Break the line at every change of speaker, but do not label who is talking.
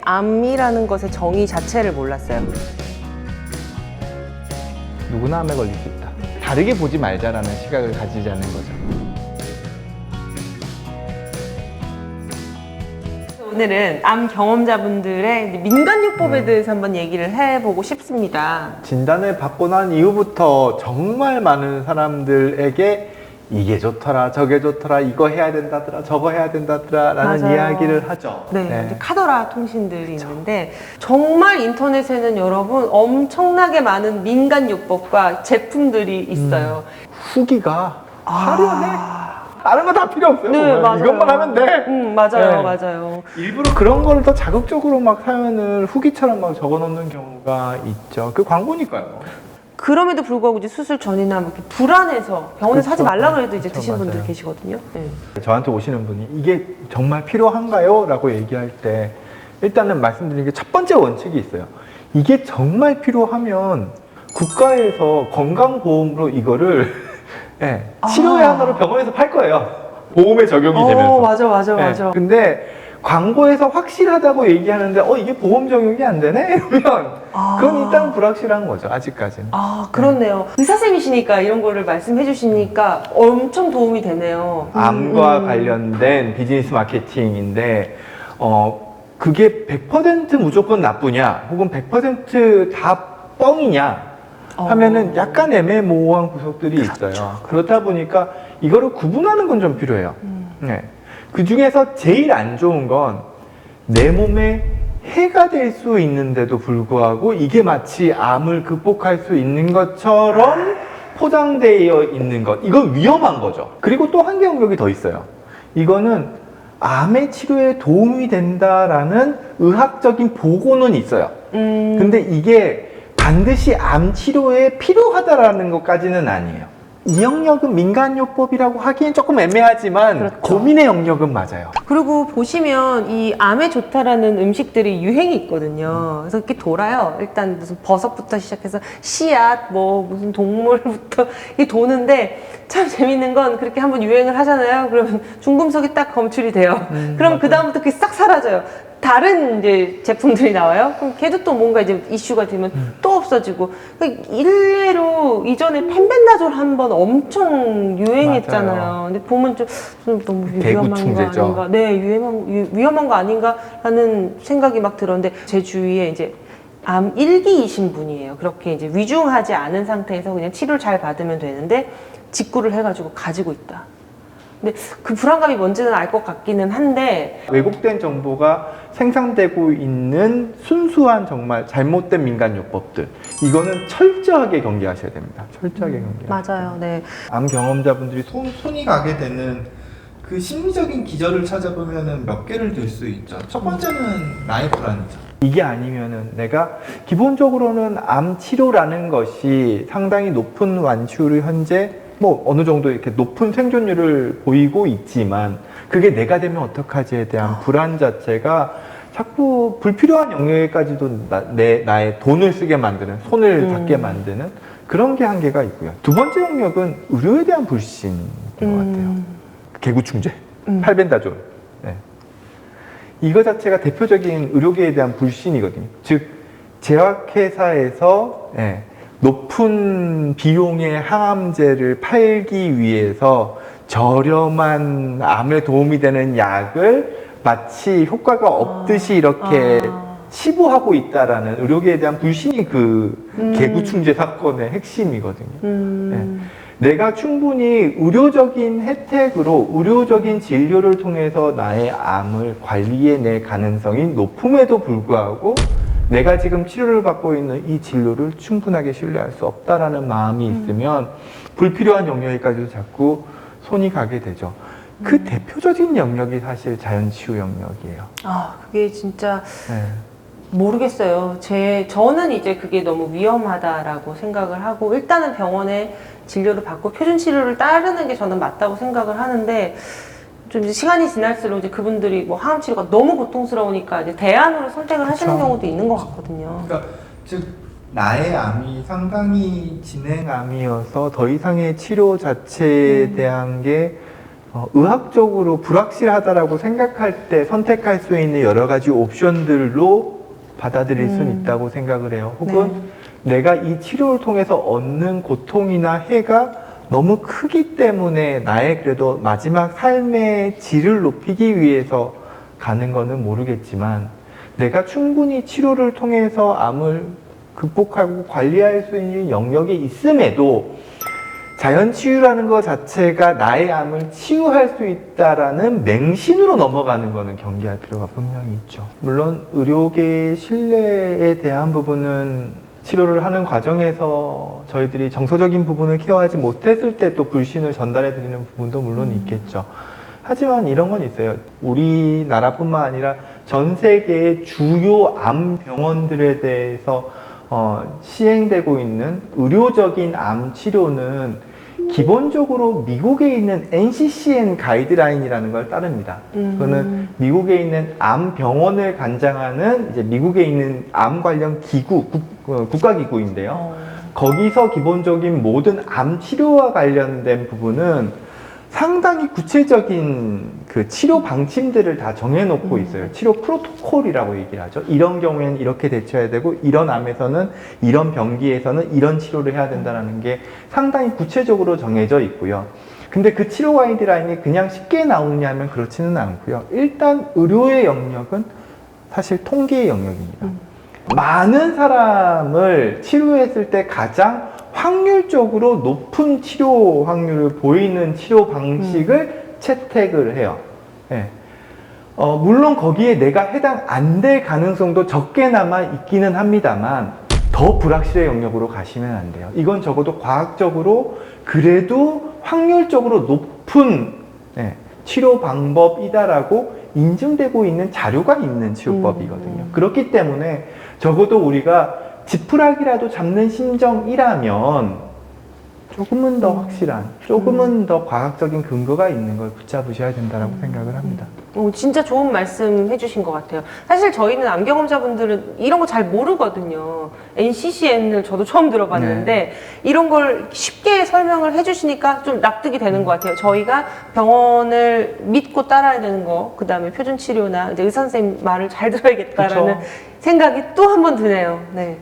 암이라는 것의 정의 자체를 몰랐어요.
누구나 암에 걸릴 수 있다. 다르게 보지 말자라는 시각을 가지자는 거죠.
오늘은 암 경험자분들의 민간요법에 대해서 한번 얘기를 해보고 싶습니다.
진단을 받고 난 이후부터 정말 많은 사람들에게 이게 좋더라, 저게 좋더라, 이거 해야 된다더라, 저거 해야 된다더라 라는
맞아요.
이야기를 하죠.
네, 이제 카더라 통신들이 있는데 정말 인터넷에는 여러분 엄청나게 많은 민간요법과 제품들이 있어요.
후기가 화려해. 다른 거 다 필요 없어요.
네,
보면.
맞아요.
이것만 하면 돼.
맞아요,
네.
맞아요.
일부러 그런 거를 더 자극적으로 막 사연을 후기처럼 막 적어놓는 경우가 있죠. 그 광고니까요.
그럼에도 불구하고 이제 수술 전이나 뭐 이렇게 불안해서 병원에서 하지
그쵸.
말라 그래도 이제
그쵸,
드시는 분들
맞아요.
계시거든요. 네.
저한테 오시는 분이 이게 정말 필요한가요? 라고 얘기할 때 일단은 말씀드리는 게 첫 번째 원칙이 있어요. 이게 정말 필요하면 국가에서 건강보험으로 이거를 예, 치료의 하나로 병원에서 팔 거예요. 보험에 적용이 되면서.
맞아.
예, 근데 광고에서 확실하다고 얘기하는데 이게 보험 적용이 안 되네? 이러면 그건 일단 불확실한 거죠. 아직까지는.
그렇네요. 의사쌤이시니까 이런 거를 말씀해 주시니까 엄청 도움이 되네요.
암과 관련된 비즈니스 마케팅인데 그게 100% 무조건 나쁘냐 혹은 100%다 뻥이냐 하면은 약간 애매모호한 구석들이 있어요. 그렇다 보니까 이거를 구분하는 건 좀 필요해요. 네. 그 중에서 제일 안 좋은 건 내 몸에 해가 될 수 있는데도 불구하고 이게 마치 암을 극복할 수 있는 것처럼 포장되어 있는 것. 이건 위험한 거죠. 그리고 또 한 개 영역이 더 있어요. 이거는 암의 치료에 도움이 된다라는 의학적인 보고는 있어요. 근데 이게 반드시 암 치료에 필요하다라는 것까지는 아니에요. 이 영역은 민간요법이라고 하기엔 조금 애매하지만
그렇죠.
고민의 영역은 맞아요.
그리고 보시면 이 암에 좋다라는 음식들이 유행이 있거든요. 그래서 이렇게 돌아요. 일단 무슨 버섯부터 시작해서 씨앗, 뭐 무슨 동물부터 이게 도는데 참 재밌는 건 그렇게 한번 유행을 하잖아요. 그러면 중금속이 딱 검출이 돼요. 그럼 그 다음부터 그게 싹 사라져요. 다른 이제 제품들이 나와요. 그럼 걔도 또 뭔가 이제 이슈가 되면 또 없어지고. 그러니까 일례로 이전에 펜벤다졸 한번 엄청 유행했잖아요.
맞아요.
근데 보면 좀 너무 위험한 거
대구충제죠.
아닌가? 네, 위험한 거 아닌가라는 생각이 막 들었는데 제 주위에 이제 암 1기이신 분이에요. 그렇게 이제 위중하지 않은 상태에서 그냥 치료를 잘 받으면 되는데 직구를 해가지고 가지고 있다. 근데 그 불안감이 뭔지는 알 것 같기는 한데
왜곡된 정보가 생산되고 있는 순수한 정말 잘못된 민간요법들 이거는 철저하게 경계하셔야 됩니다. 철저하게 경계하셔야
맞아요. 네.
암 경험자분들이 손이 가게 되는 그 심리적인 기저를 찾아보면은 몇 개를 들 수 있죠. 첫 번째는 나의 불안이죠. 이게 아니면은 내가 기본적으로는 암 치료라는 것이 상당히 높은 완치율을 현재 뭐 어느 정도 이렇게 높은 생존율을 보이고 있지만 그게 내가 되면 어떡하지에 대한 불안 자체가 자꾸 불필요한 영역에까지도 나의 돈을 쓰게 만드는 손을 닿게 만드는 그런 게 한계가 있고요. 두 번째 영역은 의료에 대한 불신인 것 같아요. 개구충제, 팔벤다졸. 네. 이거 자체가 대표적인 의료계에 대한 불신이거든요. 즉 제약회사에서 높은 비용의 항암제를 팔기 위해서 저렴한 암에 도움이 되는 약을 마치 효과가 없듯이 이렇게 치부하고 있다라는 의료계에 대한 불신이 그 개구충제 사건의 핵심이거든요. 내가 충분히 의료적인 혜택으로 의료적인 진료를 통해서 나의 암을 관리해낼 가능성이 높음에도 불구하고 내가 지금 치료를 받고 있는 이 진료를 충분하게 신뢰할 수 없다라는 마음이 있으면 불필요한 영역에까지도 자꾸 손이 가게 되죠. 그 대표적인 영역이 사실 자연치유 영역이에요.
그게 진짜
네.
모르겠어요. 저는 이제 그게 너무 위험하다라고 생각을 하고 일단은 병원에 진료를 받고 표준 치료를 따르는 게 저는 맞다고 생각을 하는데 좀 이제 시간이 지날수록 이제 그분들이 뭐 항암 치료가 너무 고통스러우니까 이제 대안으로 선택을 하시는 경우도 있는 것 같거든요.
그러니까 즉 나의 암이 상당히 진행암이어서 더 이상의 치료 자체에 대한 게 의학적으로 불확실하다라고 생각할 때 선택할 수 있는 여러 가지 옵션들로 받아들일 수는 있다고 생각을 해요. 혹은 내가 이 치료를 통해서 얻는 고통이나 해가 너무 크기 때문에 나의 그래도 마지막 삶의 질을 높이기 위해서 가는 거는 모르겠지만, 내가 충분히 치료를 통해서 암을 극복하고 관리할 수 있는 영역이 있음에도 자연치유라는 것 자체가 나의 암을 치유할 수 있다라는 맹신으로 넘어가는 거는 경계할 필요가 분명히 있죠. 물론 의료계의 신뢰에 대한 부분은 치료를 하는 과정에서 저희들이 정서적인 부분을 케어하지 못했을 때 또 불신을 전달해 드리는 부분도 물론 있겠죠. 하지만 이런 건 있어요. 우리나라뿐만 아니라 전 세계의 주요 암 병원들에 대해서 시행되고 있는 의료적인 암 치료는 기본적으로 미국에 있는 NCCN 가이드라인이라는 걸 따릅니다. 그거는 미국에 있는 암 병원을 관장하는 이제 미국에 있는 암 관련 기구, 국가기구인데요. 거기서 기본적인 모든 암 치료와 관련된 부분은 상당히 구체적인 그 치료 방침들을 다 정해놓고 있어요. 치료 프로토콜이라고 얘기를 하죠. 이런 경우에는 이렇게 대처해야 되고, 이런 암에서는, 이런 병기에서는 이런 치료를 해야 된다는 게 상당히 구체적으로 정해져 있고요. 근데 그 치료 가이드라인이 그냥 쉽게 나오냐면 그렇지는 않고요. 일단 의료의 영역은 사실 통계의 영역입니다. 많은 사람을 치료했을 때 가장 확률적으로 높은 치료 확률을 보이는 치료 방식을 채택을 해요. 예. 물론 거기에 내가 해당 안 될 가능성도 적게나마 있기는 합니다만, 더 불확실의 영역으로 가시면 안 돼요. 이건 적어도 과학적으로 그래도 확률적으로 높은 치료 방법이다라고 인증되고 있는 자료가 있는 치료법이거든요. 그렇기 때문에 적어도 우리가 지푸라기라도 잡는 심정이라면 조금은 더 확실한, 조금은 더 과학적인 근거가 있는 걸 붙잡으셔야 된다고 생각을 합니다.
진짜 좋은 말씀 해주신 것 같아요. 사실 저희는 암경험자분들은 이런 거 잘 모르거든요. NCCN을 저도 처음 들어봤는데 이런 걸 쉽게 설명을 해주시니까 좀 납득이 되는 것 같아요. 저희가 병원을 믿고 따라야 되는 거, 그 다음에 표준치료나 이제 의사 선생님 말을 잘 들어야겠다라는
그쵸.
생각이 또 한 번 드네요. 네.